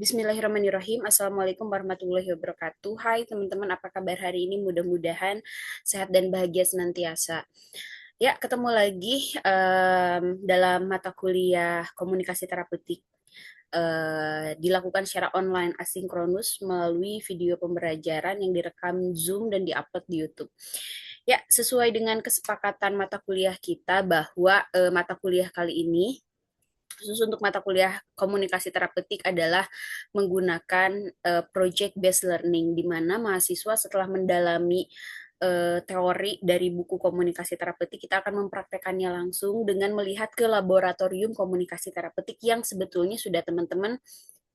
Bismillahirrahmanirrahim. Assalamualaikum warahmatullahi wabarakatuh. Hai teman-teman, apa kabar hari ini? Mudah-mudahan sehat dan bahagia senantiasa. Ya, ketemu lagi dalam mata kuliah komunikasi terapeutik dilakukan secara online asinkronus melalui video pembelajaran yang direkam Zoom dan diupload di YouTube. Ya, sesuai dengan kesepakatan mata kuliah kita bahwa mata kuliah kali ini khusus untuk mata kuliah komunikasi terapeutik adalah menggunakan project based learning di mana mahasiswa setelah mendalami teori dari buku komunikasi terapeutik kita akan mempraktekannya langsung dengan melihat ke laboratorium komunikasi terapeutik yang sebetulnya sudah teman-teman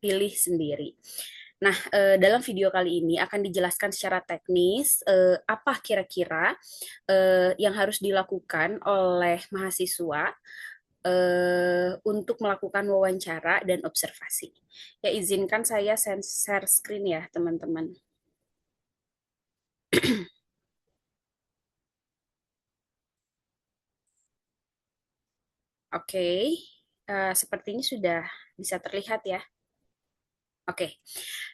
pilih sendiri. Nah, dalam video kali ini akan dijelaskan secara teknis apa kira-kira yang harus dilakukan oleh mahasiswa untuk melakukan wawancara dan observasi. Ya, izinkan saya share screen ya, teman-teman. Oke, sepertinya sudah bisa terlihat ya. Oke,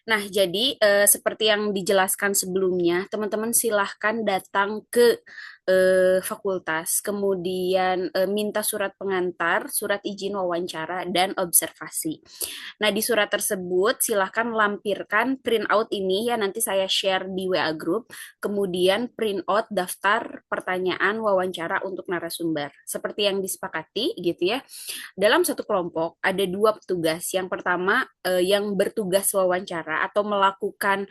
nah jadi seperti yang dijelaskan sebelumnya, teman-teman silahkan datang ke fakultas, kemudian minta surat pengantar, surat izin wawancara, dan observasi. Nah, di surat tersebut silahkan lampirkan print out ini ya, nanti saya share di WA Group, kemudian print out daftar pertanyaan wawancara untuk narasumber. Seperti yang disepakati gitu ya. Dalam satu kelompok ada dua petugas. Yang pertama yang bertugas wawancara atau melakukan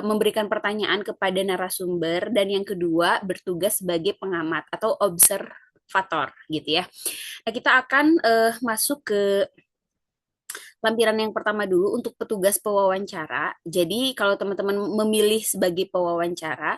memberikan pertanyaan kepada narasumber, dan yang kedua bertugas sebagai pengamat atau observator gitu ya. Nah, kita akan masuk ke lampiran yang pertama dulu untuk petugas pewawancara. Jadi kalau teman-teman memilih sebagai pewawancara,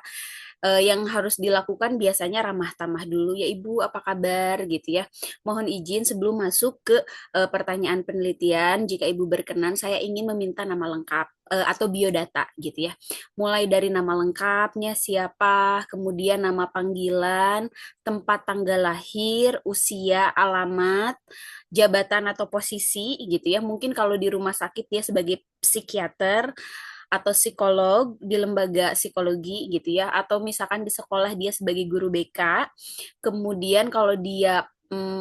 yang harus dilakukan biasanya ramah tamah dulu, ya Ibu apa kabar gitu ya. Mohon izin sebelum masuk ke pertanyaan penelitian, jika Ibu berkenan saya ingin meminta nama lengkap atau biodata gitu ya. Mulai dari nama lengkapnya siapa, kemudian nama panggilan, tempat tanggal lahir, usia, alamat, jabatan atau posisi gitu ya. Mungkin kalau di rumah sakit dia sebagai psikiater atau psikolog di lembaga psikologi gitu ya, atau misalkan di sekolah dia sebagai guru BK, kemudian kalau dia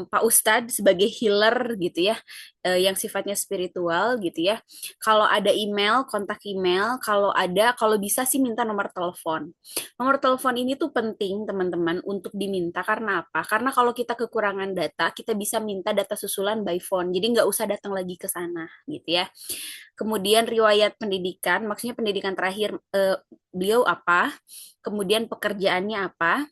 Pak Ustadz sebagai healer gitu ya, yang sifatnya spiritual gitu ya. Kalau ada email, kontak email, kalau bisa sih minta nomor telepon. Nomor telepon ini tuh penting teman-teman untuk diminta karena apa? Karena kalau kita kekurangan data, kita bisa minta data susulan by phone, jadi nggak usah datang lagi ke sana gitu ya. Kemudian riwayat pendidikan, maksudnya pendidikan terakhir beliau apa, kemudian pekerjaannya apa,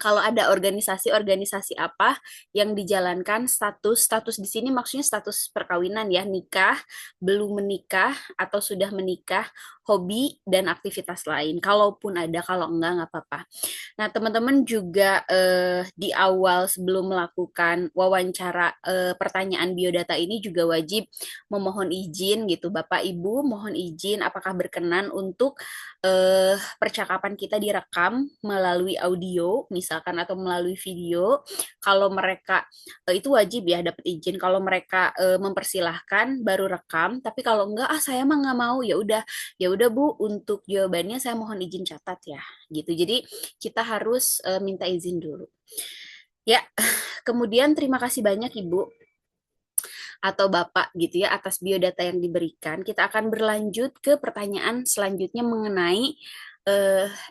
kalau ada organisasi-organisasi apa yang dijalankan, status di sini maksudnya status perkawinan ya, nikah, belum menikah atau sudah menikah, hobi dan aktivitas lain. Kalaupun ada, kalau enggak nggak apa-apa. Nah, teman-teman juga di awal sebelum melakukan wawancara pertanyaan biodata ini juga wajib memohon izin gitu, Bapak Ibu, mohon izin apakah berkenan untuk percakapan kita direkam melalui audio misalkan atau melalui video. Kalau mereka itu wajib ya dapat izin. Kalau mereka mempersilahkan baru rekam, tapi kalau enggak saya mah nggak mau, ya udah Bu, untuk jawabannya saya mohon izin catat ya gitu. Jadi kita harus minta izin dulu. Ya, kemudian terima kasih banyak Ibu atau Bapak gitu ya atas biodata yang diberikan. Kita akan berlanjut ke pertanyaan selanjutnya mengenai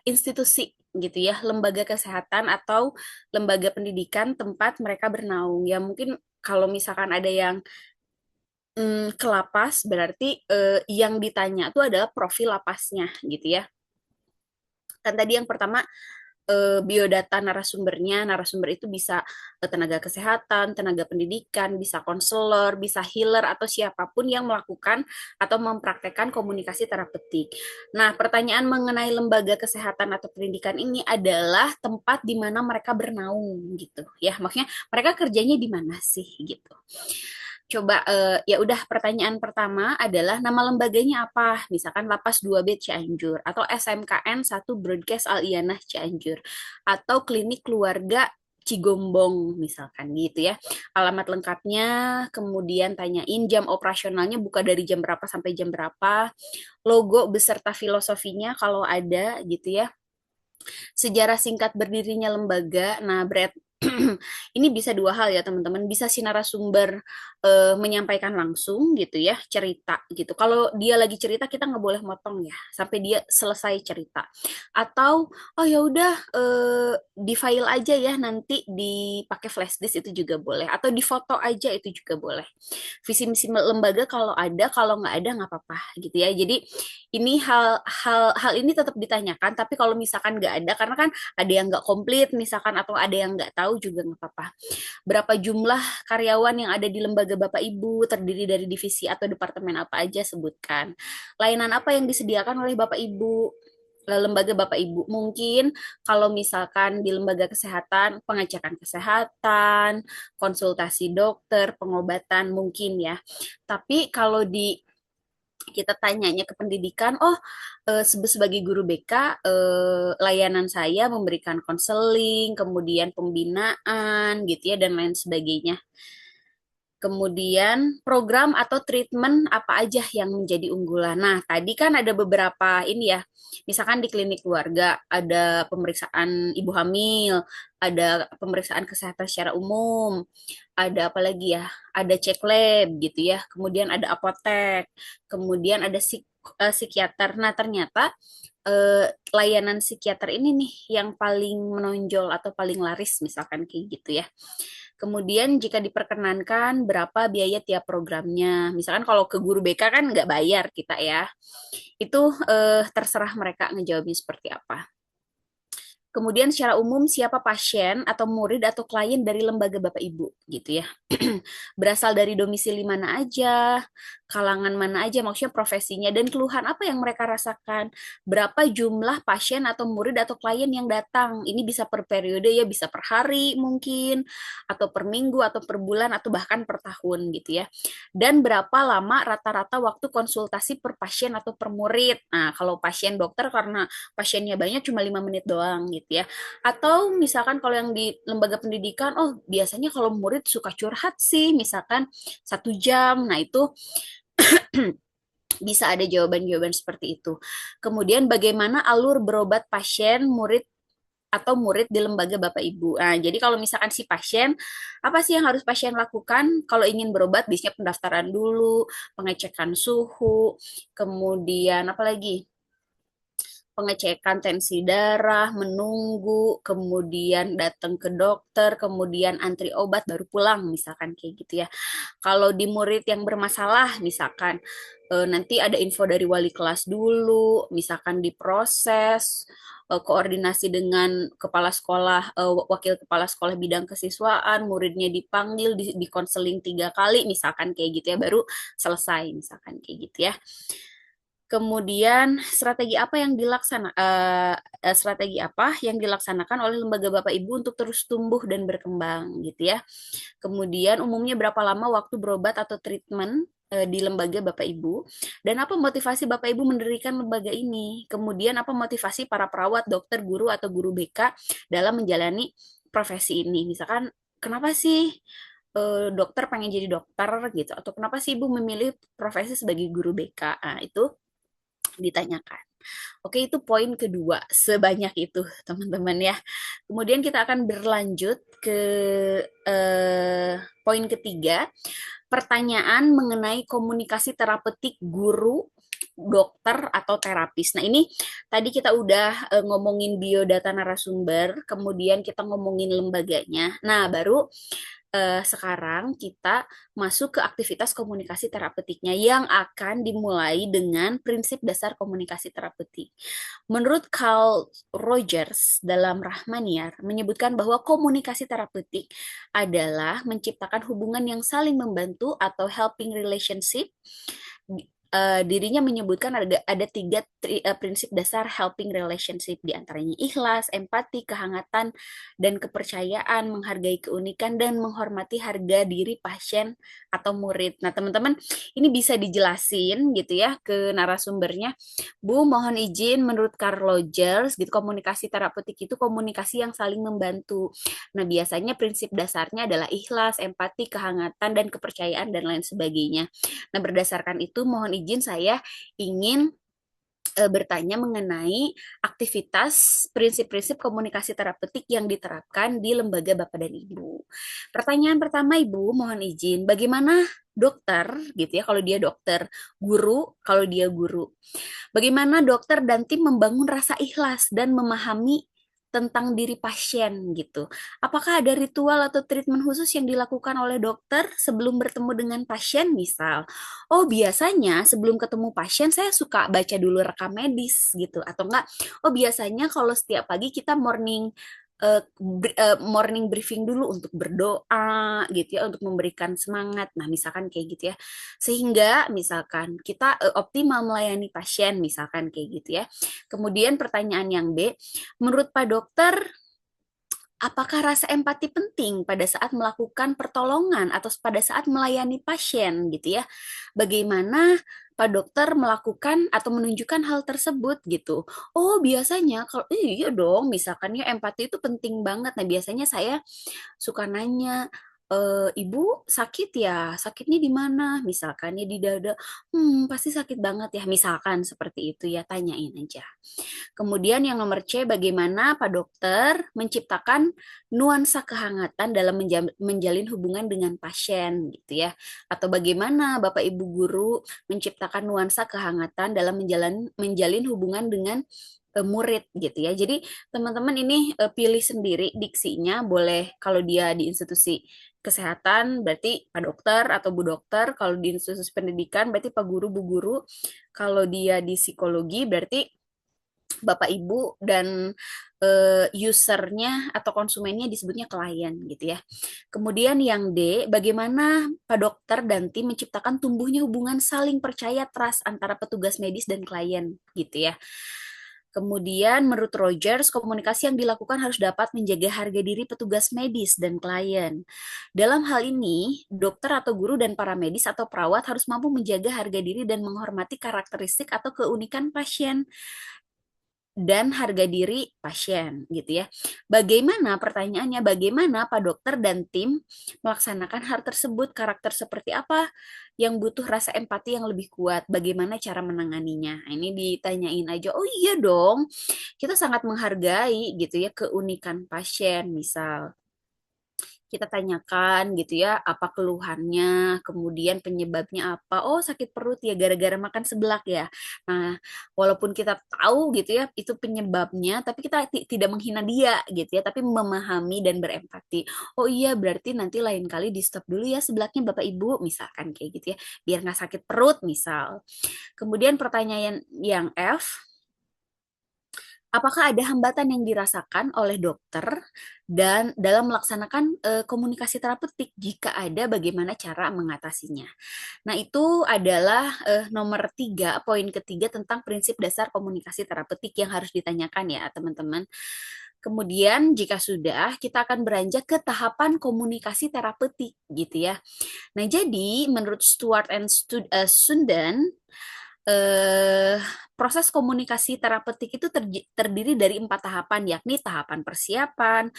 institusi gitu ya, lembaga kesehatan atau lembaga pendidikan tempat mereka bernaung. Ya mungkin kalau misalkan ada yang ke lapas, berarti yang ditanya itu adalah profil lapasnya gitu ya. Kan tadi yang pertama biodata narasumbernya. Narasumber itu bisa tenaga kesehatan, tenaga pendidikan, bisa konselor, bisa healer, atau siapapun yang melakukan atau mempraktekkan komunikasi terapeutik. Nah, pertanyaan mengenai lembaga kesehatan atau pendidikan ini adalah tempat di mana mereka bernaung gitu ya. Maksudnya mereka kerjanya di mana sih gitu. Coba ya udah, pertanyaan pertama adalah nama lembaganya apa? Misalkan Lapas 2B Cianjur atau SMKN 1 Broadcast Al Iyanah Cianjur atau Klinik Keluarga Cigombong misalkan gitu ya. Alamat lengkapnya, kemudian tanyain jam operasionalnya buka dari jam berapa sampai jam berapa, logo beserta filosofinya kalau ada gitu ya, sejarah singkat berdirinya lembaga. Nah, ini bisa dua hal ya teman-teman. Bisa si narasumber menyampaikan langsung gitu ya, cerita gitu. Kalau dia lagi cerita kita nggak boleh motong ya, sampai dia selesai cerita. Atau oh ya udah di file aja ya, nanti dipakai flash disk itu juga boleh. Atau di foto aja itu juga boleh. Visi misi lembaga kalau ada, kalau nggak ada nggak apa-apa gitu ya. Jadi ini hal ini tetap ditanyakan, tapi kalau misalkan nggak ada, karena kan ada yang nggak komplit misalkan atau ada yang nggak tahu juga nggak apa-apa. Berapa jumlah karyawan yang ada di lembaga Bapak Ibu, terdiri dari divisi atau departemen apa aja sebutkan. Layanan apa yang disediakan oleh Bapak Ibu, lembaga Bapak Ibu. Mungkin kalau misalkan di lembaga kesehatan, pengecekan kesehatan, konsultasi dokter, pengobatan mungkin ya. Tapi kalau di kita tanyanya ke pendidikan, oh sebagai guru BK, layanan saya memberikan konseling, kemudian pembinaan gitu ya, dan lain sebagainya. Kemudian program atau treatment apa aja yang menjadi unggulan. Nah, tadi kan ada beberapa ini ya. Misalkan di klinik keluarga ada pemeriksaan ibu hamil, ada pemeriksaan kesehatan secara umum, ada apa lagi ya? Ada cek lab gitu ya. Kemudian ada apotek, kemudian ada psikiater. Nah, ternyata layanan psikiater ini nih yang paling menonjol atau paling laris misalkan kayak gitu ya. Kemudian jika diperkenankan berapa biaya tiap programnya. Misalkan kalau ke guru BK kan nggak bayar kita ya. Itu terserah mereka ngejawabnya seperti apa. Kemudian secara umum siapa pasien atau murid atau klien dari lembaga Bapak Ibu gitu ya. Berasal dari domisili mana aja, kalangan mana aja, maksudnya profesinya dan keluhan apa yang mereka rasakan. Berapa jumlah pasien atau murid atau klien yang datang. Ini bisa per periode ya, bisa per hari mungkin atau per minggu atau per bulan atau bahkan per tahun gitu ya. Dan berapa lama rata-rata waktu konsultasi per pasien atau per murid. Nah, kalau pasien dokter karena pasiennya banyak cuma 5 menit doang gitu ya. Atau misalkan kalau yang di lembaga pendidikan, oh biasanya kalau murid suka curhat sih, misalkan 1 jam. Nah itu bisa ada jawaban-jawaban seperti itu. Kemudian bagaimana alur berobat pasien, murid atau murid di lembaga Bapak Ibu. Nah, jadi kalau misalkan si pasien, apa sih yang harus pasien lakukan kalau ingin berobat? Biasanya pendaftaran dulu, pengecekan suhu, kemudian apa lagi? Pengecekan tensi darah, menunggu, kemudian datang ke dokter, kemudian antri obat baru pulang, misalkan kayak gitu ya. Kalau di murid yang bermasalah, misalkan nanti ada info dari wali kelas dulu, misalkan diproses, koordinasi dengan kepala sekolah, wakil kepala sekolah bidang kesiswaan, muridnya dipanggil, di konseling 3 kali, misalkan kayak gitu ya, baru selesai, misalkan kayak gitu ya. Kemudian strategi apa yang dilaksanakan oleh lembaga Bapak Ibu untuk terus tumbuh dan berkembang gitu ya. Kemudian umumnya berapa lama waktu berobat atau treatment di lembaga Bapak Ibu dan apa motivasi Bapak Ibu mendirikan lembaga ini. Kemudian apa motivasi para perawat, dokter, guru atau guru BK dalam menjalani profesi ini. Misalkan kenapa sih dokter pengen jadi dokter gitu atau kenapa sih Ibu memilih profesi sebagai guru BK. Nah, itu ditanyakan. Oke, itu poin kedua. Sebanyak itu, teman-teman ya. Kemudian kita akan berlanjut ke poin ketiga, pertanyaan mengenai komunikasi terapeutik guru, dokter atau terapis. Nah, ini tadi kita udah ngomongin biodata narasumber, kemudian kita ngomongin lembaganya. Nah, baru sekarang kita masuk ke aktivitas komunikasi terapeutiknya yang akan dimulai dengan prinsip dasar komunikasi terapeutik. Menurut Carl Rogers dalam Rahmaniar menyebutkan bahwa komunikasi terapeutik adalah menciptakan hubungan yang saling membantu atau helping relationship dirinya menyebutkan ada tiga prinsip dasar helping relationship, di antaranya ikhlas, empati, kehangatan, dan kepercayaan, menghargai keunikan dan menghormati harga diri pasien atau murid. Nah, teman-teman, ini bisa dijelasin gitu ya ke narasumbernya. Bu, mohon izin, menurut Carl Rogers, gitu, komunikasi terapeutik itu komunikasi yang saling membantu. Nah, biasanya prinsip dasarnya adalah ikhlas, empati, kehangatan, dan kepercayaan, dan lain sebagainya. Nah, berdasarkan itu, mohon izin saya ingin bertanya mengenai aktivitas prinsip-prinsip komunikasi terapeutik yang diterapkan di lembaga Bapak dan Ibu. Pertanyaan pertama, Ibu, mohon izin, bagaimana dokter gitu ya kalau dia dokter, guru kalau dia guru. Bagaimana dokter dan tim membangun rasa ikhlas dan memahami tentang diri pasien gitu. Apakah ada ritual atau treatment khusus yang dilakukan oleh dokter sebelum bertemu dengan pasien misal? Oh, biasanya sebelum ketemu pasien saya suka baca dulu rekam medis gitu atau enggak? Oh, biasanya kalau setiap pagi kita morning briefing dulu untuk berdoa gitu ya untuk memberikan semangat. Nah, misalkan kayak gitu ya. Sehingga misalkan kita optimal melayani pasien misalkan kayak gitu ya. Kemudian pertanyaan yang B, menurut Pak Dokter, apakah rasa empati penting pada saat melakukan pertolongan atau pada saat melayani pasien gitu ya? Bagaimana Pak Dokter melakukan atau menunjukkan hal tersebut gitu? Oh, biasanya kalau iya dong, misalkan ya empati itu penting banget. Nah, biasanya saya suka nanya, Ibu sakit ya? Sakitnya di mana? Misalkan ya di dada. Pasti sakit banget ya. Misalkan seperti itu ya, tanyain aja. Kemudian yang nomor C, bagaimana Pak Dokter menciptakan nuansa kehangatan dalam menjalin hubungan dengan pasien gitu ya. Atau bagaimana Bapak Ibu guru menciptakan nuansa kehangatan dalam menjalin hubungan dengan murid gitu ya. Jadi teman-teman ini pilih sendiri diksinya, boleh kalau dia di institusi kesehatan berarti Pak Dokter atau Bu Dokter, kalau di institusi pendidikan berarti Pak Guru, Bu Guru, kalau dia di psikologi berarti Bapak Ibu, dan usernya atau konsumennya disebutnya klien gitu ya. Kemudian yang D, bagaimana Pak Dokter dan tim menciptakan tumbuhnya hubungan saling percaya trust antara petugas medis dan klien gitu ya. Kemudian menurut Rogers, komunikasi yang dilakukan harus dapat menjaga harga diri petugas medis dan klien. Dalam hal ini, dokter atau guru dan para medis atau perawat harus mampu menjaga harga diri dan menghormati karakteristik atau keunikan pasien dan harga diri pasien gitu ya. Bagaimana pertanyaannya, bagaimana Pak Dokter dan tim melaksanakan hal tersebut, karakter seperti apa yang butuh rasa empati yang lebih kuat, bagaimana cara menanganinya. Nah, ini ditanyain aja. Oh iya dong, kita sangat menghargai gitu ya keunikan pasien misal kita tanyakan gitu ya apa keluhannya, kemudian penyebabnya apa. Oh, sakit perut ya gara-gara makan seblak ya. Nah, walaupun kita tahu gitu ya itu penyebabnya, tapi kita tidak menghina dia gitu ya, tapi memahami dan berempati. Oh iya, berarti nanti lain kali di stop dulu ya seblaknya Bapak Ibu, misalkan kayak gitu ya, biar nggak sakit perut misal. Kemudian pertanyaan yang F, apakah ada hambatan yang dirasakan oleh dokter dan dalam melaksanakan komunikasi terapeutik? Jika ada, bagaimana cara mengatasinya? Nah, itu adalah nomor 3, poin ketiga tentang prinsip dasar komunikasi terapeutik yang harus ditanyakan ya, teman-teman. Kemudian, jika sudah, kita akan beranjak ke tahapan komunikasi terapeutik gitu ya. Nah, jadi menurut Stuart and Sunden, eh, proses komunikasi terapeutik itu terdiri dari 4 tahapan, yakni tahapan persiapan,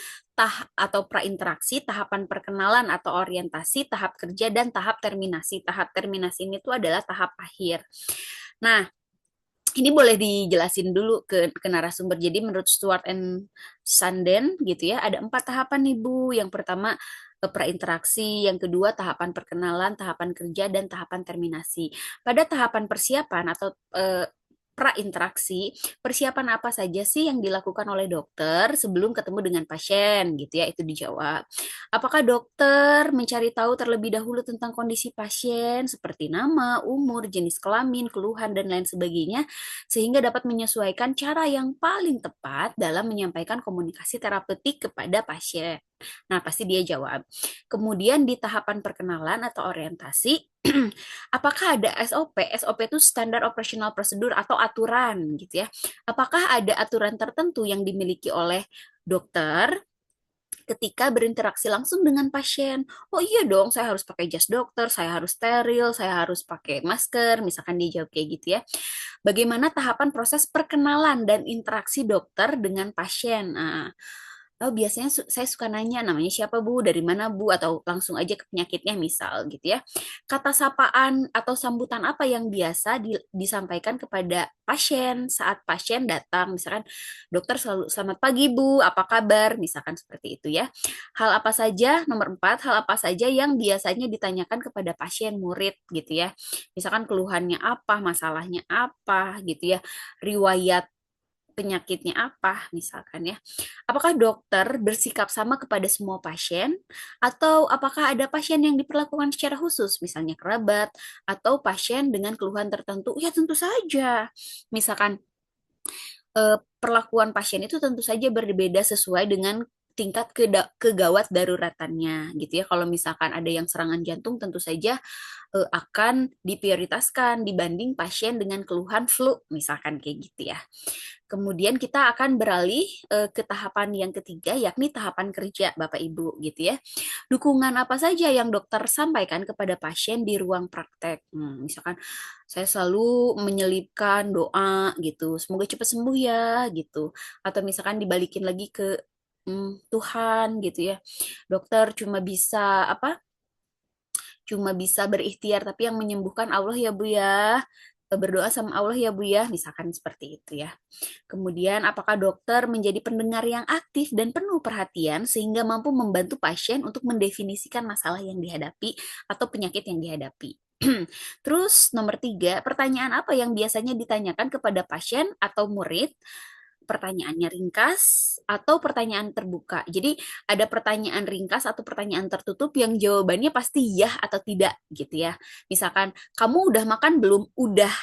atau prainteraksi, tahapan perkenalan atau orientasi, tahap kerja, dan tahap terminasi. Tahap terminasi ini tuh adalah tahap akhir. Nah, ini boleh dijelasin dulu ke narasumber. Jadi menurut Stuart and Sanden gitu ya, ada 4 tahapan nih Bu. Yang pertama prainteraksi, yang kedua tahapan perkenalan, tahapan kerja, dan tahapan terminasi. Pada tahapan persiapan atau prainteraksi, persiapan apa saja sih yang dilakukan oleh dokter sebelum ketemu dengan pasien gitu ya, itu dijawab. Apakah dokter mencari tahu terlebih dahulu tentang kondisi pasien seperti nama, umur, jenis kelamin, keluhan, dan lain sebagainya, sehingga dapat menyesuaikan cara yang paling tepat dalam menyampaikan komunikasi terapeutik kepada pasien. Nah, pasti dia jawab. Kemudian di tahapan perkenalan atau orientasi, Apakah ada SOP? SOP itu standar operational procedure atau aturan gitu ya. Apakah ada aturan tertentu yang dimiliki oleh dokter ketika berinteraksi langsung dengan pasien? Oh iya dong, saya harus pakai jas dokter, saya harus steril, saya harus pakai masker, misalkan dia jawab kayak gitu ya. Bagaimana tahapan proses perkenalan dan interaksi dokter dengan pasien? Nah, oh, biasanya saya suka nanya namanya siapa Bu, dari mana Bu, atau langsung aja ke penyakitnya misal gitu ya. Kata sapaan atau sambutan apa yang biasa disampaikan kepada pasien saat pasien datang, misalkan dokter selalu selamat pagi Bu, apa kabar, misalkan seperti itu ya. Hal apa saja, nomor 4, hal apa saja yang biasanya ditanyakan kepada pasien murid gitu ya. Misalkan keluhannya apa, masalahnya apa gitu ya, riwayat penyakitnya apa, misalkan ya. Apakah dokter bersikap sama kepada semua pasien, atau apakah ada pasien yang diperlakukan secara khusus, misalnya kerabat, atau pasien dengan keluhan tertentu? Ya tentu saja. Misalkan perlakuan pasien itu tentu saja berbeda sesuai dengan tingkat kegawat daruratannya gitu ya. Kalau misalkan ada yang serangan jantung tentu saja akan diprioritaskan dibanding pasien dengan keluhan flu misalkan kayak gitu ya. Kemudian kita akan beralih ke tahapan yang ketiga, yakni tahapan kerja Bapak Ibu gitu ya. Dukungan apa saja yang dokter sampaikan kepada pasien di ruang praktek? Misalkan saya selalu menyelipkan doa gitu, semoga cepat sembuh ya gitu. Atau misalkan dibalikin lagi ke Tuhan gitu ya. Dokter cuma bisa apa? Cuma bisa berikhtiar, tapi yang menyembuhkan Allah ya Bu ya. Berdoa sama Allah ya Bu ya, misalkan seperti itu ya. Kemudian, apakah dokter menjadi pendengar yang aktif dan penuh perhatian sehingga mampu membantu pasien untuk mendefinisikan masalah yang dihadapi atau penyakit yang dihadapi? Terus, nomor 3, pertanyaan apa yang biasanya ditanyakan kepada pasien atau murid? Pertanyaannya ringkas atau pertanyaan terbuka. Jadi, ada pertanyaan ringkas atau pertanyaan tertutup yang jawabannya pasti ya atau tidak gitu ya. Misalkan, kamu udah makan belum? Udah.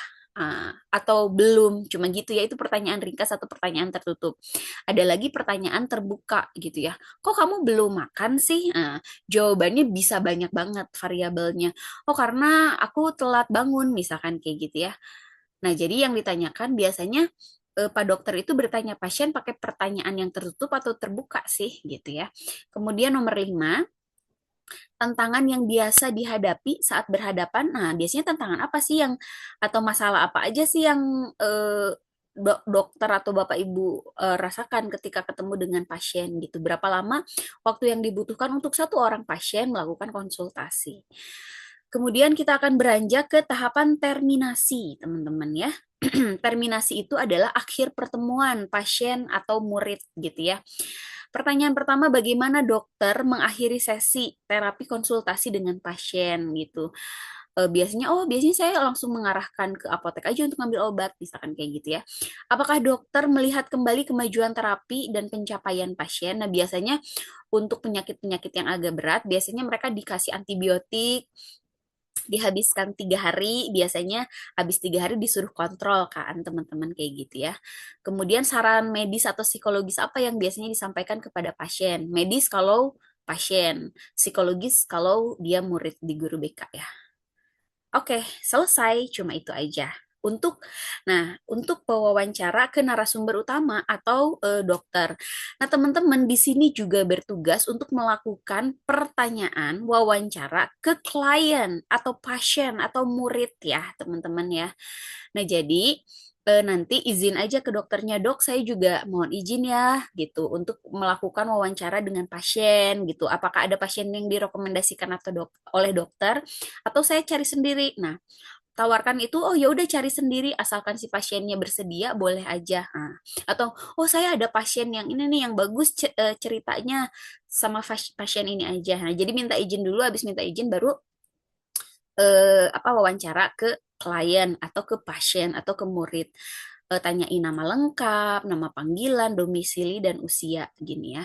Atau belum, cuma gitu ya, itu pertanyaan ringkas atau pertanyaan tertutup. Ada lagi pertanyaan terbuka gitu ya, kok kamu belum makan sih? Jawabannya bisa banyak banget variabelnya. Oh karena aku telat bangun misalkan kayak gitu ya. Nah jadi yang ditanyakan biasanya Pak dokter itu bertanya pasien pakai pertanyaan yang tertutup atau terbuka sih gitu ya. Kemudian nomor 5, tantangan yang biasa dihadapi saat berhadapan. Nah, biasanya tantangan apa sih yang atau masalah apa aja sih yang dokter atau Bapak Ibu rasakan ketika ketemu dengan pasien gitu. Berapa lama waktu yang dibutuhkan untuk satu orang pasien melakukan konsultasi. Kemudian kita akan beranjak ke tahapan terminasi, teman-teman ya. Terminasi itu adalah akhir pertemuan pasien atau murid gitu ya. Pertanyaan pertama, bagaimana dokter mengakhiri sesi terapi konsultasi dengan pasien gitu. Biasanya saya langsung mengarahkan ke apotek aja untuk ngambil obat, misalkan kayak gitu ya. Apakah dokter melihat kembali kemajuan terapi dan pencapaian pasien? Nah, biasanya untuk penyakit-penyakit yang agak berat, biasanya mereka dikasih antibiotik, dihabiskan 3 hari, biasanya habis 3 hari disuruh kontrol kan teman-teman kayak gitu ya. Kemudian saran medis atau psikologis apa yang biasanya disampaikan kepada pasien? Medis kalau pasien, psikologis kalau dia murid di guru BK ya. Oke, selesai. Cuma itu aja. Untuk pewawancara ke narasumber utama atau dokter. Nah, teman-teman di sini juga bertugas untuk melakukan pertanyaan wawancara ke klien atau pasien atau murid ya, teman-teman ya. Nah, jadi nanti izin aja ke dokternya, dok, saya juga mohon izin ya, gitu, untuk melakukan wawancara dengan pasien, gitu. Apakah ada pasien yang direkomendasikan atau oleh dokter, atau saya cari sendiri. Nah, tawarkan itu, oh ya udah cari sendiri, asalkan si pasiennya bersedia, boleh aja. Nah, atau, oh saya ada pasien yang ini nih, yang bagus ceritanya sama pasien ini aja. Nah, jadi minta izin dulu, habis minta izin baru wawancara ke klien atau ke pasien atau ke murid. Tanyain nama lengkap, nama panggilan, domisili dan usia gini ya.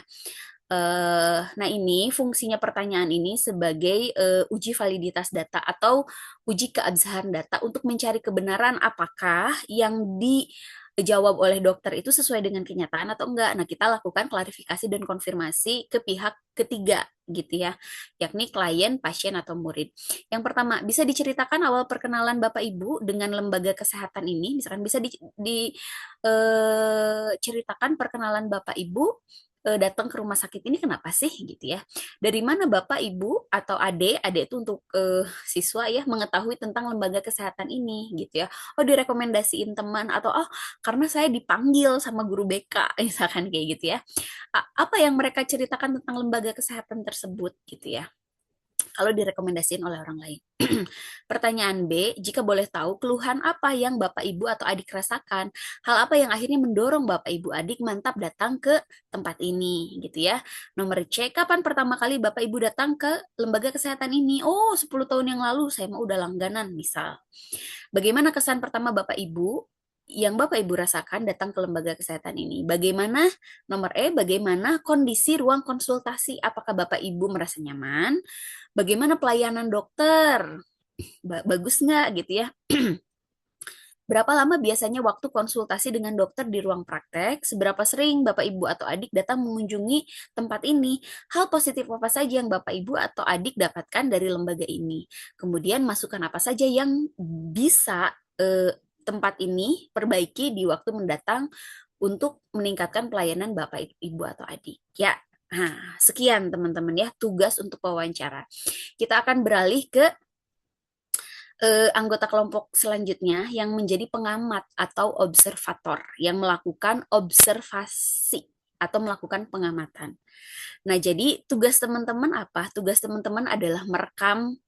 Nah ini fungsinya pertanyaan ini sebagai uji validitas data atau uji keabsahan data untuk mencari kebenaran apakah yang jawab oleh dokter itu sesuai dengan kenyataan atau enggak. Nah, kita lakukan klarifikasi dan konfirmasi ke pihak ketiga gitu ya, yakni klien, pasien atau murid. Yang pertama, bisa diceritakan awal perkenalan Bapak Ibu dengan lembaga kesehatan ini, misalkan bisa diceritakan perkenalan Bapak Ibu datang ke rumah sakit ini kenapa sih gitu ya. Dari mana Bapak, Ibu atau adik itu untuk siswa ya mengetahui tentang lembaga kesehatan ini gitu ya. Oh, direkomendasiin teman atau oh karena saya dipanggil sama guru BK misalkan kayak gitu ya. Apa yang mereka ceritakan tentang lembaga kesehatan tersebut gitu ya. Kalau direkomendasiin oleh orang lain. Pertanyaan B, jika boleh tahu, keluhan apa yang Bapak, Ibu, atau adik rasakan? Hal apa yang akhirnya mendorong Bapak, Ibu, adik mantap datang ke tempat ini, gitu ya. Nomor C, kapan pertama kali Bapak, Ibu datang ke lembaga kesehatan ini? Oh, 10 tahun yang lalu, saya mau udah langganan, misal. Bagaimana kesan pertama Bapak Ibu yang Bapak Ibu rasakan datang ke lembaga kesehatan ini? Bagaimana, nomor E, bagaimana kondisi ruang konsultasi? Apakah Bapak Ibu merasa nyaman? Bagaimana pelayanan dokter? Bagus nggak gitu ya? Berapa lama biasanya waktu konsultasi dengan dokter di ruang praktek? Seberapa sering Bapak, Ibu, atau adik datang mengunjungi tempat ini? Hal positif apa saja yang Bapak, Ibu, atau adik dapatkan dari lembaga ini? Kemudian masukan apa saja yang bisa tempat ini perbaiki di waktu mendatang untuk meningkatkan pelayanan Bapak, Ibu, atau adik? Ya, nah, sekian teman-teman ya tugas untuk wawancara. Kita akan beralih ke anggota kelompok selanjutnya yang menjadi pengamat atau observator yang melakukan observasi atau melakukan pengamatan. Nah, jadi tugas teman-teman apa? Tugas teman-teman adalah merekam,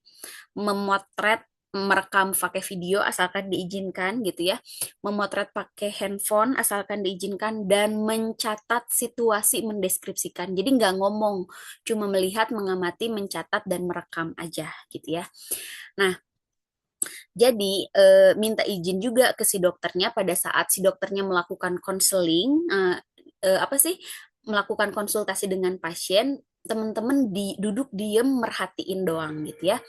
memotret, merekam pakai video asalkan diizinkan gitu ya, memotret pakai handphone asalkan diizinkan, dan mencatat situasi, mendeskripsikan. Jadi nggak ngomong, cuma melihat, mengamati, mencatat, dan merekam aja gitu ya. Nah, jadi minta izin juga ke si dokternya pada saat si dokternya melakukan konseling, apa sih, melakukan konsultasi dengan pasien, teman-teman duduk diem merhatiin doang gitu ya.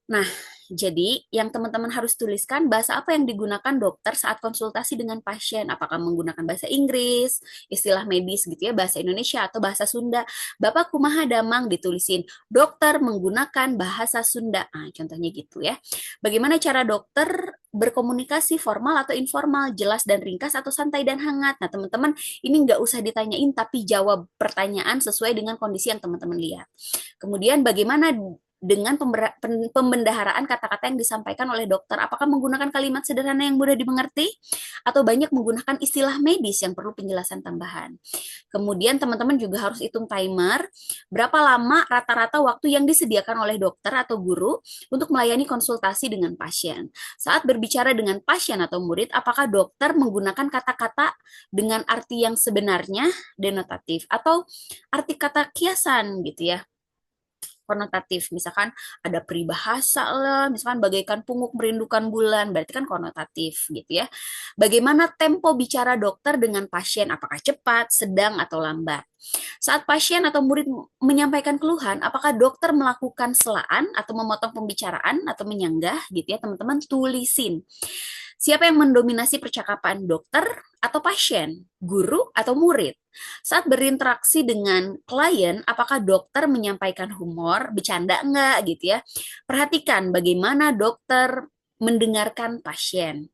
Nah, jadi yang teman-teman harus tuliskan bahasa apa yang digunakan dokter saat konsultasi dengan pasien. Apakah menggunakan bahasa Inggris, istilah medis gitu ya, bahasa Indonesia atau bahasa Sunda. Bapak kumaha damang ditulisin. Dokter menggunakan bahasa Sunda. Nah, contohnya gitu ya. Bagaimana cara dokter berkomunikasi formal atau informal, jelas dan ringkas atau santai dan hangat. Nah, teman-teman ini nggak usah ditanyain tapi jawab pertanyaan sesuai dengan kondisi yang teman-teman lihat. Kemudian bagaimana dengan pembendaharaan kata-kata yang disampaikan oleh dokter, apakah menggunakan kalimat sederhana yang mudah dimengerti atau banyak menggunakan istilah medis yang perlu penjelasan tambahan. Kemudian teman-teman juga harus hitung timer, berapa lama rata-rata waktu yang disediakan oleh dokter atau guru untuk melayani konsultasi dengan pasien. Saat berbicara dengan pasien atau murid, apakah dokter menggunakan kata-kata dengan arti yang sebenarnya, denotatif, atau arti kata kiasan gitu ya, konotatif. Misalkan ada peribahasa lah, misalkan bagaikan punguk merindukan bulan, berarti kan konotatif gitu ya. Bagaimana tempo bicara dokter dengan pasien, apakah cepat, sedang, atau lambat? Saat pasien atau murid menyampaikan keluhan, apakah dokter melakukan selaan atau memotong pembicaraan atau menyanggah gitu ya, teman-teman tulisin. Siapa yang mendominasi percakapan, dokter atau pasien, guru atau murid? Saat berinteraksi dengan klien, apakah dokter menyampaikan humor, bercanda enggak gitu ya? Perhatikan bagaimana dokter mendengarkan pasien.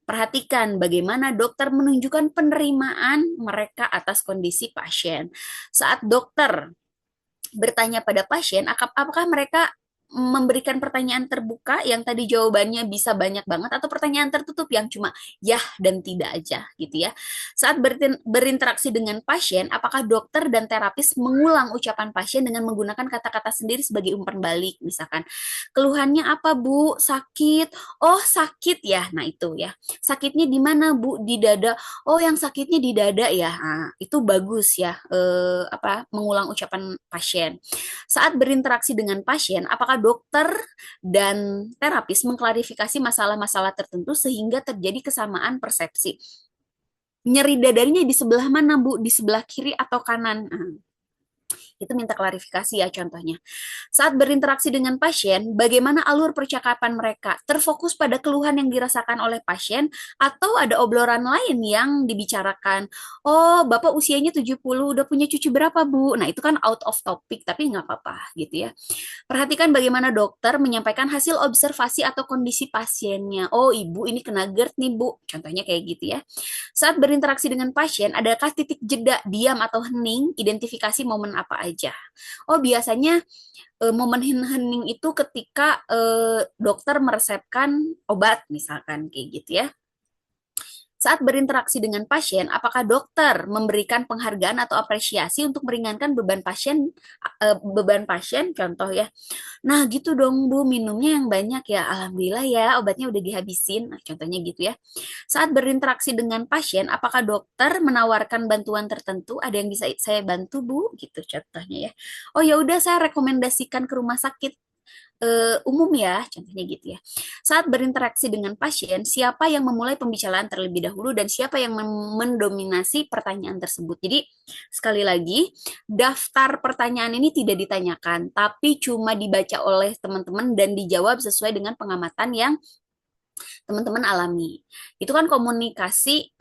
Perhatikan bagaimana dokter menunjukkan penerimaan mereka atas kondisi pasien. Saat dokter bertanya pada pasien, apakah mereka memberikan pertanyaan terbuka yang tadi jawabannya bisa banyak banget atau pertanyaan tertutup yang cuma ya dan tidak aja gitu ya. Saat berinteraksi dengan pasien, apakah dokter dan terapis mengulang ucapan pasien dengan menggunakan kata-kata sendiri sebagai umpan balik, misalkan keluhannya apa Bu? Sakit. Oh, sakit ya. Nah, itu ya. Sakitnya di mana Bu? Di dada. Oh, yang sakitnya di dada ya. Nah, itu bagus ya. Mengulang ucapan pasien. Saat berinteraksi dengan pasien, apakah dokter dan terapis mengklarifikasi masalah-masalah tertentu sehingga terjadi kesamaan persepsi? Nyeri dadanya di sebelah mana, Bu? Di sebelah kiri atau kanan? Nah, Itu minta klarifikasi ya contohnya. Saat berinteraksi dengan pasien, bagaimana alur percakapan mereka? Terfokus pada keluhan yang dirasakan oleh pasien atau ada obrolan lain yang dibicarakan? Oh, Bapak usianya 70, udah punya cucu berapa, Bu? Nah, itu kan out of topic, tapi nggak apa-apa gitu ya. Perhatikan bagaimana dokter menyampaikan hasil observasi atau kondisi pasiennya. Oh, Ibu ini kena GERD nih, Bu. Contohnya kayak gitu ya. Saat berinteraksi dengan pasien, adakah titik jeda, diam, atau hening? Identifikasi momen apa aja? Oh, biasanya momen hening itu ketika dokter meresepkan obat, misalkan kayak gitu ya. Saat berinteraksi dengan pasien, apakah dokter memberikan penghargaan atau apresiasi untuk meringankan beban pasien, contoh ya. Nah, gitu dong, Bu, minumnya yang banyak ya. Alhamdulillah ya, obatnya udah dihabisin. Nah, contohnya gitu ya. Saat berinteraksi dengan pasien, apakah dokter menawarkan bantuan tertentu? Ada yang bisa saya bantu, Bu? Gitu contohnya ya. Oh, ya udah saya rekomendasikan ke rumah sakit umum ya, contohnya gitu ya. Saat berinteraksi dengan pasien, siapa yang memulai pembicaraan terlebih dahulu dan siapa yang mendominasi pertanyaan tersebut. Jadi, sekali lagi, daftar pertanyaan ini tidak ditanyakan, tapi cuma dibaca oleh teman-teman dan dijawab sesuai dengan pengamatan yang teman-teman alami. Itu kan komunikasi,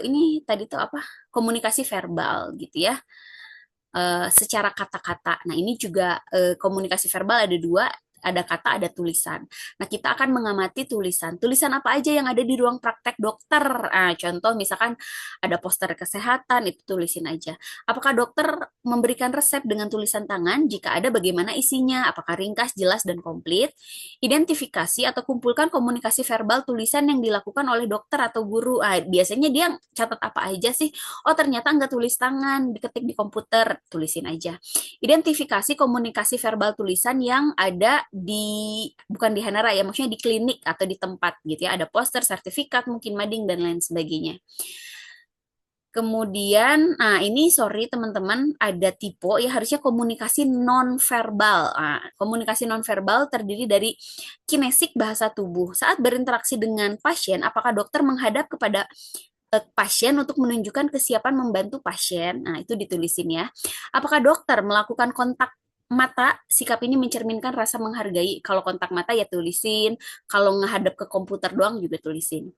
ini tadi tuh apa? Komunikasi verbal gitu ya, secara kata-kata. Nah, ini juga komunikasi verbal ada dua, ada kata, ada tulisan. Nah, kita akan mengamati tulisan. Tulisan apa aja yang ada di ruang praktek dokter? Nah, contoh misalkan ada poster kesehatan, itu tulisin aja. Apakah dokter memberikan resep dengan tulisan tangan? Jika ada, bagaimana isinya? Apakah ringkas, jelas, dan komplit? Identifikasi atau kumpulkan komunikasi verbal tulisan yang dilakukan oleh dokter atau guru. Ah, biasanya dia catat apa aja sih? Oh, ternyata nggak tulis tangan, diketik di komputer, tulisin aja. Identifikasi komunikasi verbal tulisan yang ada bukan di Hanara ya, maksudnya di klinik atau di tempat gitu ya. Ada poster, sertifikat, mungkin mading, dan lain sebagainya. Kemudian, nah ini sorry teman-teman, ada tipe ya harusnya komunikasi nonverbal. Nah, komunikasi nonverbal terdiri dari kinesik bahasa tubuh. Saat berinteraksi dengan pasien, apakah dokter menghadap kepada pasien untuk menunjukkan kesiapan membantu pasien? Nah, itu ditulisin ya. Apakah dokter melakukan kontak mata? Sikap ini mencerminkan rasa menghargai. Kalau kontak mata ya tulisin, kalau menghadap ke komputer doang juga tulisin.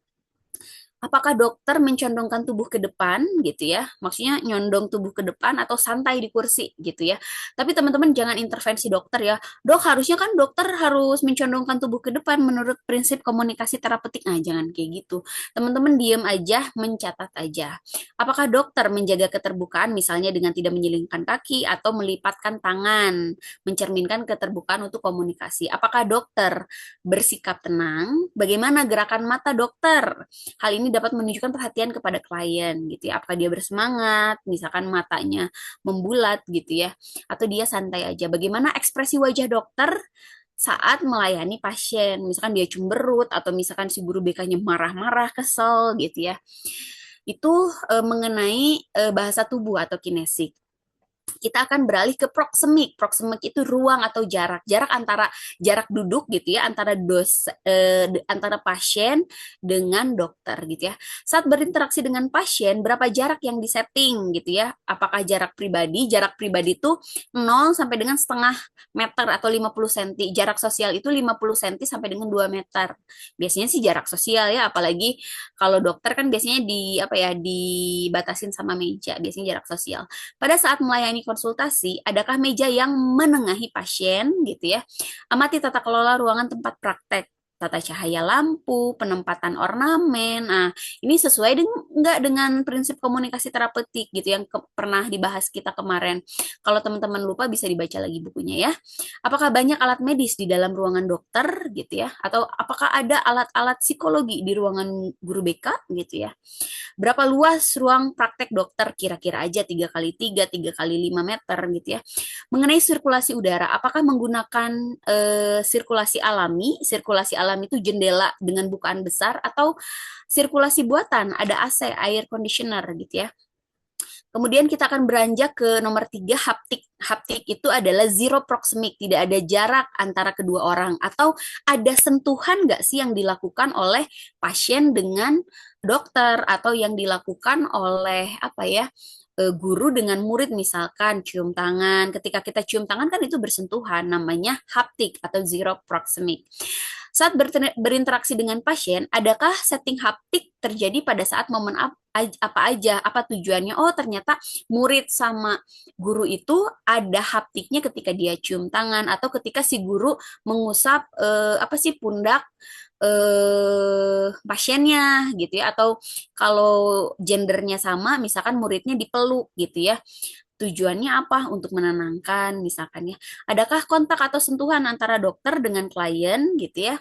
Apakah dokter mencondongkan tubuh ke depan gitu ya? Maksudnya nyondong tubuh ke depan atau santai di kursi gitu ya. Tapi teman-teman jangan intervensi dokter ya. Dok, harusnya kan dokter harus mencondongkan tubuh ke depan menurut prinsip komunikasi terapeutik. Nah, jangan kayak gitu. Teman-teman diam aja, mencatat aja. Apakah dokter menjaga keterbukaan misalnya dengan tidak menyilingkan kaki atau melipatkan tangan, mencerminkan keterbukaan untuk komunikasi? Apakah dokter bersikap tenang? Bagaimana gerakan mata dokter? Hal ini dapat menunjukkan perhatian kepada klien gitu ya. Apakah dia bersemangat, misalkan matanya membulat gitu ya, atau dia santai aja. Bagaimana ekspresi wajah dokter saat melayani pasien, misalkan dia cemberut atau misalkan si guru BK-nya marah-marah, kesel gitu ya. Itu mengenai bahasa tubuh atau kinesik. Kita akan beralih ke proxemic. Proxemic itu ruang atau jarak. Jarak duduk gitu ya antara pasien dengan dokter gitu ya. Saat berinteraksi dengan pasien, berapa jarak yang disetting gitu ya? Apakah jarak pribadi? Jarak pribadi itu 0 sampai dengan setengah meter atau 50 cm. Jarak sosial itu 50 cm sampai dengan 2 meter. Biasanya sih jarak sosial ya, apalagi kalau dokter kan biasanya dibatasin sama meja, biasanya jarak sosial. Pada saat melayani konsultasi, adakah meja yang menengahi pasien gitu ya? Amati tata kelola ruangan tempat praktek, tata cahaya lampu, penempatan ornamen. Nah, ini sesuai nggak dengan prinsip komunikasi terapeutik gitu yang pernah dibahas kita kemarin. Kalau teman-teman lupa bisa dibaca lagi bukunya ya. Apakah banyak alat medis di dalam ruangan dokter gitu ya? Atau apakah ada alat-alat psikologi di ruangan guru BK gitu ya? Berapa luas ruang praktek dokter? Kira-kira aja 3x3, 3x5 meter gitu ya. Mengenai sirkulasi udara, apakah menggunakan sirkulasi alami? Sirkulasi alami itu jendela dengan bukaan besar atau sirkulasi buatan, ada AC, air conditioner gitu ya. Kemudian kita akan beranjak ke nomor 3, haptik. Haptik itu adalah zero proxemic, tidak ada jarak antara kedua orang. Atau ada sentuhan nggak sih yang dilakukan oleh pasien dengan dokter, atau yang dilakukan oleh apa ya, guru dengan murid misalkan cium tangan. Ketika kita cium tangan kan itu bersentuhan, namanya haptik atau zero proxemic. Saat berinteraksi dengan pasien, adakah setting haptik terjadi pada saat momen apa aja? Apa tujuannya? Oh, ternyata murid sama guru itu ada haptiknya ketika dia cium tangan atau ketika si guru mengusap apa sih pundak pasiennya gitu ya, atau kalau gendernya sama misalkan muridnya dipeluk gitu ya. Tujuannya apa? Untuk menenangkan misalkan ya. Adakah kontak atau sentuhan antara dokter dengan klien gitu ya?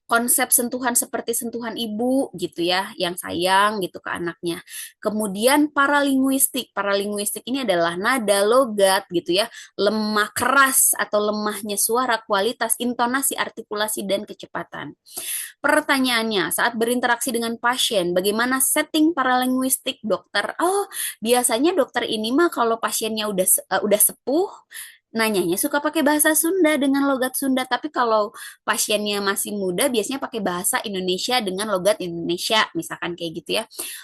Konsep sentuhan seperti sentuhan ibu gitu ya, yang sayang gitu ke anaknya. Kemudian paralinguistik. Paralinguistik ini adalah nada logat gitu ya, lemah keras atau lemahnya suara, kualitas, intonasi, artikulasi, dan kecepatan. Pertanyaannya, saat berinteraksi dengan pasien, bagaimana setting paralinguistik dokter? Oh, biasanya dokter ini mah kalau pasiennya udah sepuh, nanyanya suka pakai bahasa Sunda dengan logat Sunda, tapi kalau pasiennya masih muda biasanya pakai bahasa Indonesia dengan logat Indonesia, misalkan kayak gitu ya.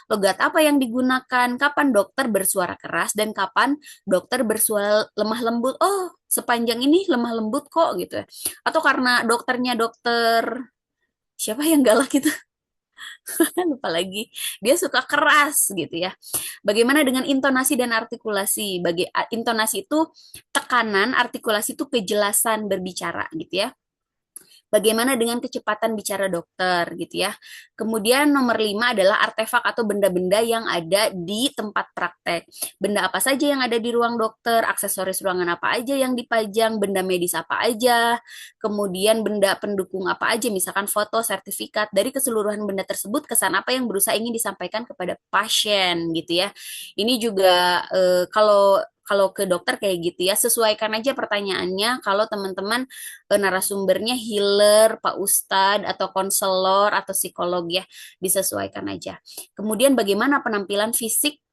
Logat apa yang digunakan? Kapan dokter bersuara keras dan kapan dokter bersuara lemah lembut? Oh, sepanjang ini lemah lembut kok gitu ya. Atau karena dokternya dokter siapa yang galak gitu? Lupa lagi. Dia suka keras gitu ya. Bagaimana dengan intonasi dan artikulasi? Intonasi itu tekanan, artikulasi itu kejelasan berbicara gitu ya. Bagaimana dengan kecepatan bicara dokter gitu ya. Kemudian nomor 5 adalah artefak atau benda-benda yang ada di tempat praktek. Benda apa saja yang ada di ruang dokter, aksesoris ruangan apa aja yang dipajang, benda medis apa aja, kemudian benda pendukung apa aja, misalkan foto, sertifikat. Dari keseluruhan benda tersebut, kesan apa yang berusaha ingin disampaikan kepada pasien gitu ya. Ini juga kalau kalau ke dokter kayak gitu ya, sesuaikan aja pertanyaannya. Kalau teman-teman narasumbernya healer, Pak Ustadz, atau konselor, atau psikolog ya, disesuaikan aja. Kemudian bagaimana penampilan fisik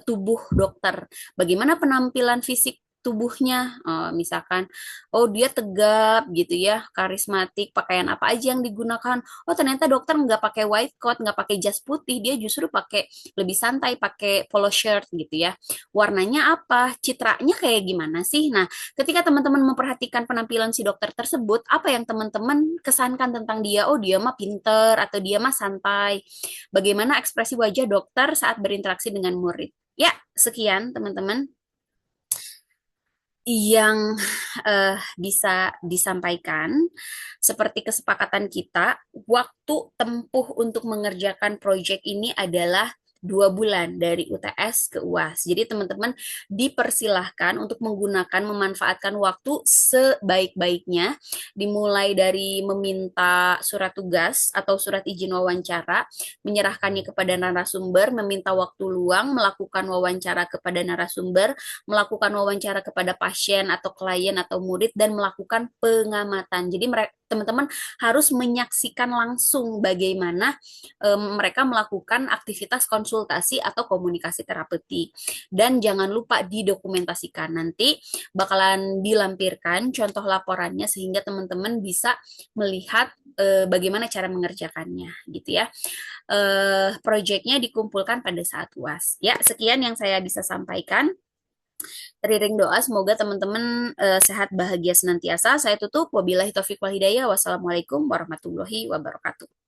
tubuh dokter? Bagaimana penampilan fisik tubuhnya? Misalkan, oh dia tegap gitu ya, karismatik, pakaian apa aja yang digunakan? Oh ternyata dokter nggak pakai white coat, nggak pakai jas putih, dia justru pakai lebih santai, pakai polo shirt gitu ya. Warnanya apa? Citranya kayak gimana sih? Nah, ketika teman-teman memperhatikan penampilan si dokter tersebut, apa yang teman-teman kesankan tentang dia? Oh, dia mah pinter atau dia mah santai. Bagaimana ekspresi wajah dokter saat berinteraksi dengan murid? Ya, sekian teman-teman yang bisa disampaikan. Seperti kesepakatan kita, waktu tempuh untuk mengerjakan proyek ini adalah 2 bulan dari UTS ke UAS. Jadi teman-teman dipersilahkan untuk menggunakan, memanfaatkan waktu sebaik-baiknya, dimulai dari meminta surat tugas atau surat izin wawancara, menyerahkannya kepada narasumber, meminta waktu luang, melakukan wawancara kepada narasumber, melakukan wawancara kepada pasien atau klien atau murid, dan melakukan pengamatan. Jadi teman-teman harus menyaksikan langsung bagaimana mereka melakukan aktivitas konsultasi atau komunikasi terapeutik. Dan jangan lupa didokumentasikan. Nanti bakalan dilampirkan contoh laporannya sehingga teman-teman bisa melihat bagaimana cara mengerjakannya gitu ya. Proyeknya dikumpulkan pada saat UAS. Ya, sekian yang saya bisa sampaikan. Teriring doa semoga teman-teman sehat bahagia senantiasa. Saya tutup. Wabillahi taufiq wal hidayah. Wassalamualaikum warahmatullahi wabarakatuh.